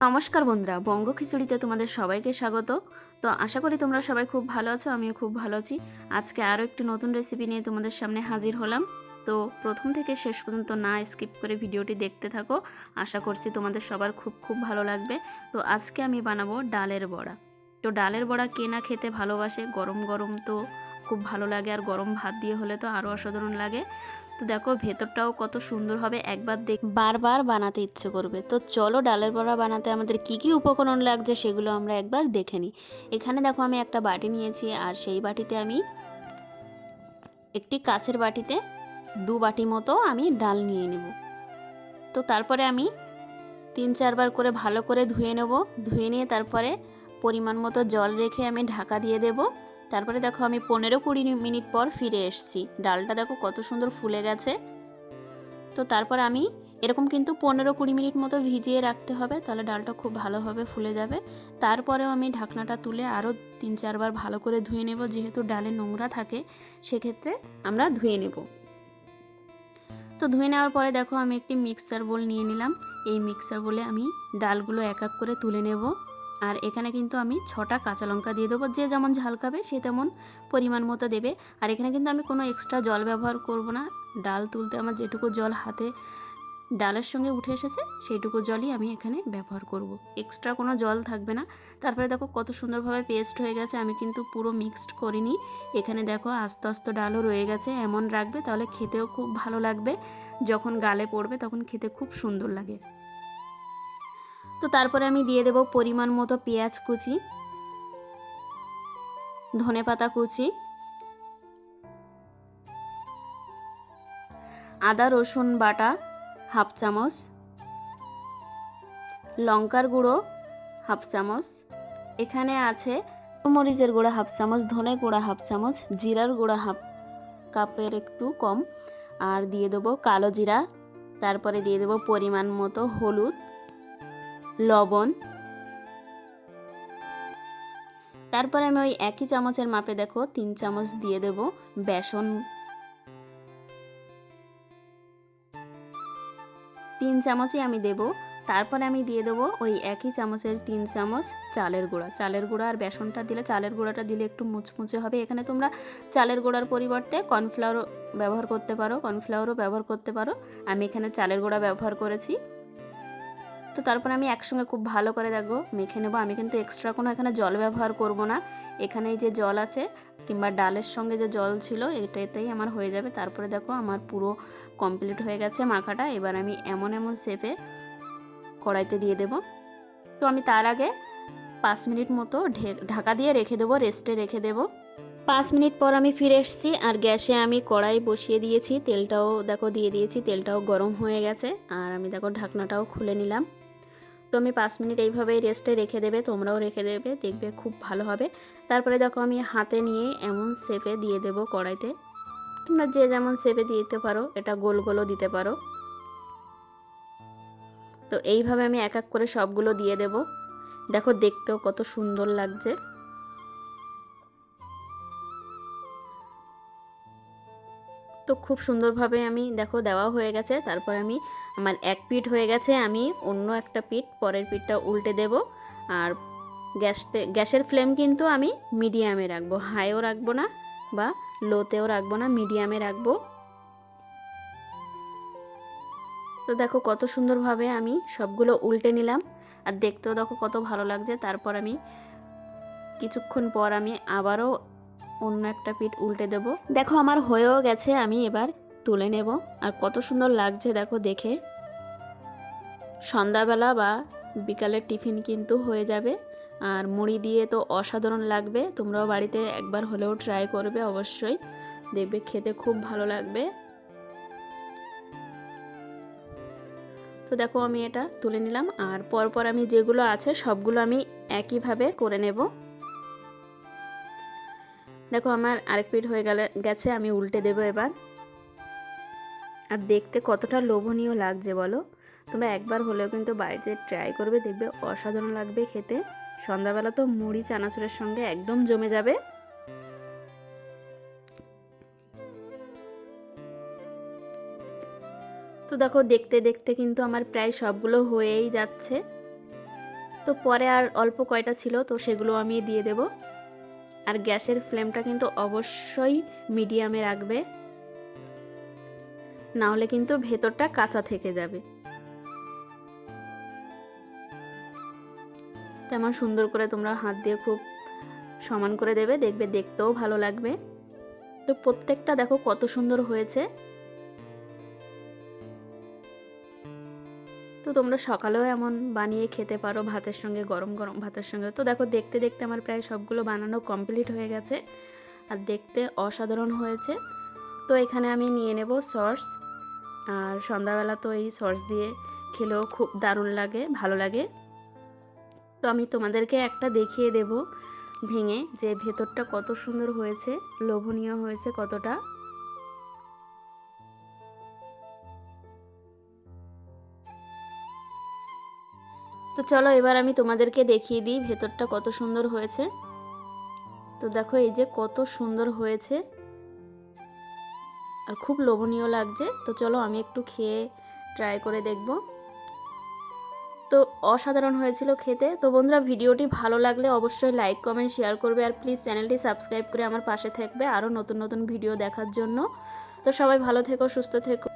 নমস্কার বন্ধুরা, বঙ্গ খিচুড়িতে তোমাদের সবাইকে স্বাগত। তো আশা করি তোমরা সবাই খুব ভালো আছো, আমিও খুব ভালো আছি। আজকে আরও একটি নতুন রেসিপি নিয়ে তোমাদের সামনে হাজির হলাম। তো প্রথম থেকে শেষ পর্যন্ত না স্কিপ করে ভিডিওটি দেখতে থাকো। আশা করছি তোমাদের সবার খুব খুব ভালো লাগবে। তো আজকে আমি বানাবো ডালের বড়া। তো ডালের বড়া কে না খেতে ভালোবাসে, গরম গরম তো খুব ভালো লাগে, আর গরম ভাত দিয়ে হলে তো আরও অসাধারণ লাগে। তো দেখো ভেতরটাও কত সুন্দর হবে, একবার বারবার বানাতে ইচ্ছে করবে। তো চলো ডালের বড়া বানাতে আমাদের কি কি উপকরণ লাগছে সেগুলো আমরা একবার দেখে নিই। এখানে দেখো আমি একটা বাটি নিয়েছি, আর সেই বাটিতে আমি একটি কাচের বাটিতে 2 বাটি মতো আমি ডাল নিয়ে নেব। তো তারপরে আমি 3-4 বার করে ভালো করে ধুয়ে নেব। ধুয়ে নিয়ে তারপরে পরিমাণ মতো জল রেখে আমি ঢাকা দিয়ে দেব। তারপরে দেখো আমি 15-20 মিনিট পর ফিরে এসেছি। ডালটা দেখো কত সুন্দর ফুলে গেছে। তো তারপর আমি এরকম কিন্তু 15-20 মিনিট মতো ভিজিয়ে রাখতে হবে, তাহলে ডালটা খুব ভালোভাবে ফুলে যাবে। তারপরেও আমি ঢাকনাটা তুলে আরও 3-4 বার ভালো করে ধুয়ে নেব, যেহেতু ডালে নোংরা থাকে সেক্ষেত্রে আমরা ধুয়ে নেব। তো ধুয়ে নেওয়ার পরে দেখো আমি একটি মিক্সার বোল নিয়ে নিলাম। এই মিক্সার বোলে আমি ডালগুলো এক এক করে তুলে নেব। আর এখানে কিন্তু আমি 6টা কাঁচা লঙ্কা দিয়ে দেবো, যে যেমন ঝাল খাবে সে তেমন পরিমাণ মতো দেবে। আর এখানে কিন্তু আমি কোনো এক্সট্রা জল ব্যবহার করব না। ডাল তুলতে আমার যেটুকু জল হাতে ডালের সঙ্গে উঠে এসেছে সেইটুকু জলই আমি এখানে ব্যবহার করব, এক্সট্রা কোনো জল থাকবে না। তারপরে দেখো কত সুন্দরভাবে পেস্ট হয়ে গেছে, আমি কিন্তু পুরো মিক্সড করিনি। এখানে দেখো আস্তে আস্তে ডালও রয়ে গেছে, এমন রাখবে তাহলে খেতেও খুব ভালো লাগবে, যখন গালে পড়বে তখন খেতে খুব সুন্দর লাগে। তো তারপরে আমি দিয়ে দেব পরিমাণ মতো পেঁয়াজ কুচি, ধনেপাতা কুচি, আদা রসুন বাটা হাফ চামচ, লঙ্কার গুঁড়ো হাফ চামচ, এখানে আছে মরিচের গুঁড়া হাফ চামচ, ধনে গুঁড়া হাফ চামচ, জিরার গুঁড়া হাফ কাপের একটু কম, আর দিয়ে দেবো কালো জিরা। তারপরে দিয়ে দেবো পরিমাণ মতো হলুদ, লবণ। তারপরে আমি ওই একই চামচের মাপে দেখো 3 চামচ দিয়ে দেব বেসন, 3 চামচই আমি দেব। তারপরে আমি দিয়ে দেবো ওই একই চামচের 3 চামচ চালের গুঁড়া। চালের গুঁড়া আর বেসনটা দিলে, চালের গুঁড়াটা দিলে একটু মুচমুচে হবে। এখানে তোমরা চালের গুঁড়ার পরিবর্তে কর্নফ্লাওয়ার ব্যবহার করতে পারো, কর্নফ্লাওয়ারও ব্যবহার করতে পারো। আমি এখানে চালের গুঁড়া ব্যবহার করেছি। তো তারপর আমি একসঙ্গে খুব ভালো করে দেখো মেখে নেব। আমি কিন্তু এক্সট্রা কোনো এখানে জল ব্যবহার করব না। এখানে যে জল আছে কিংবা ডালের সঙ্গে যে জল ছিল এটাতেই আমার হয়ে যাবে। তারপরে দেখো আমার পুরো কমপ্লিট হয়ে গেছে মাখাটা। এবার আমি এমন এমন শেপে কড়াইতে দিয়ে দেব। তো আমি তার আগে 5 মিনিট মতো ঢাকা দিয়ে রেখে দেবো, রেস্টে রেখে দেবো। 5 মিনিট পর আমি ফিরে এসেছি, আর গ্যাসে আমি কড়াই বসিয়ে দিয়েছি, তেলটাও দেখো দিয়ে দিয়েছি, তেলটাও গরম হয়ে গেছে। আর আমি দেখো ঢাকনাটাও খুলে নিলাম। তো আমি 5 মিনিট এইভাবেই রেস্টে রেখে দেবে, তোমরাও রেখে দেবে, দেখবে খুব ভালো হবে। তারপরে দেখো আমি হাতে নিয়ে এমন শেপে দিয়ে দেব কড়াইতে। তোমরা যে যেমন শেপে দিতে পারো, এটা গোল গোলও দিতে পারো। তো এইভাবে আমি এক এক করে সবগুলো দিয়ে দেব। দেখো দেখতেও কত সুন্দর লাগছে। তো খুব সুন্দরভাবে আমি দেখো দেওয়া হয়ে গেছে। তারপর আমি আমার এক পিঠ হয়ে গেছে, আমি অন্য একটা পিঠ পরের পিঠটা উল্টে দেব। আর গ্যাসের ফ্লেম কিন্তু আমি মিডিয়ামে রাখবো, হাইও রাখবো না বা লোতেও রাখবো না, মিডিয়ামে রাখবো। তো দেখো কত সুন্দরভাবে আমি সবগুলো উল্টে নিলাম, আর দেখতেও দেখো কত ভালো লাগছে। তারপর আমি কিছুক্ষণ পর আমি আবারও অন্য একটা পিঠ উল্টে দেব। দেখো আমার হয়েও গেছে, আমি এবার তুলে নেব। আর কত সুন্দর লাগছে দেখো দেখে। সন্ধ্যাবেলা বা বিকালের টিফিন কিন্তু হয়ে যাবে, আর মুড়ি দিয়ে তো অসাধারণ লাগবে। তোমরাও বাড়িতে একবার হলেও ট্রাই করবে অবশ্যই, দেখবে খেতে খুব ভালো লাগবে। তো দেখো আমি এটা তুলে নিলাম, আর পরপর আমি যেগুলো আছে সবগুলো আমি একইভাবে করে নেব। দেখো আমার আরেক পিঠ হয়ে গেছে, আমি উল্টে দেব এবার। আর দেখতে কতটা লোভনীয় লাগছে বলো। তোমরা একবার হলেও কিন্তু বাড়িতে ট্রাই করবে, দেখবে অসাধারণ লাগবে খেতে। সন্ধ্যাবেলা তো মুড়ি চানাচুরের সঙ্গে একদম জমে যাবে। তো দেখো দেখতে দেখতে কিন্তু আমার প্রায় সবগুলো হয়েই যাচ্ছে। তো পরে আর অল্প কয়টা ছিল, তো সেগুলো আমি দিয়ে দেব। আর গ্যাসের ফ্লেমটা কিন্তু অবশ্যই মিডিয়ামে রাখবে, না হলে কিন্তু ভেতরটা কাঁচা থেকে যাবে। তেমন সুন্দর করে তোমরা হাত দিয়ে খুব সমান করে দেবে, দেখবে দেখতেও ভালো লাগবে। তো প্রত্যেকটা দেখো কত সুন্দর হয়েছে। তো তোমরা সকালেও এমন বানিয়ে খেতে পারো ভাতের সঙ্গে, গরম গরম ভাতের সঙ্গে। তো দেখো দেখতে দেখতে আমার প্রায় সবগুলো বানানো কমপ্লিট হয়ে গেছে, আর দেখতে অসাধারণ হয়েছে। তো এখানে আমি নিয়ে নেব সস, আর সন্ধ্যাবেলা তো এই সস দিয়ে খেলেও খুব দারুণ লাগে, ভালো লাগে। তো আমি তোমাদেরকে একটা দেখিয়ে দেব ভেঙে, যে ভেতরটা কত সুন্দর হয়েছে, লোভনীয় হয়েছে কতটা। তো চলো এবার আমি তোমাদেরকে দেখিয়ে দিই ভেতরটা কত সুন্দর হয়েছে। তো দেখো এই যে কত সুন্দর হয়েছে, আর খুব লোভনীয় লাগছে। তো চলো আমি একটু খেয়ে ট্রাই করে দেখব। তো অসাধারণ হয়েছিল খেতে। তো বন্ধুরা, ভিডিওটি ভালো লাগলে অবশ্যই লাইক কমেন্ট শেয়ার করবে, আর প্লিজ চ্যানেলটি সাবস্ক্রাইব করে আমার পাশে থাকবে আরও নতুন নতুন ভিডিও দেখার জন্য। তো সবাই ভালো থেকো, সুস্থ থেকো।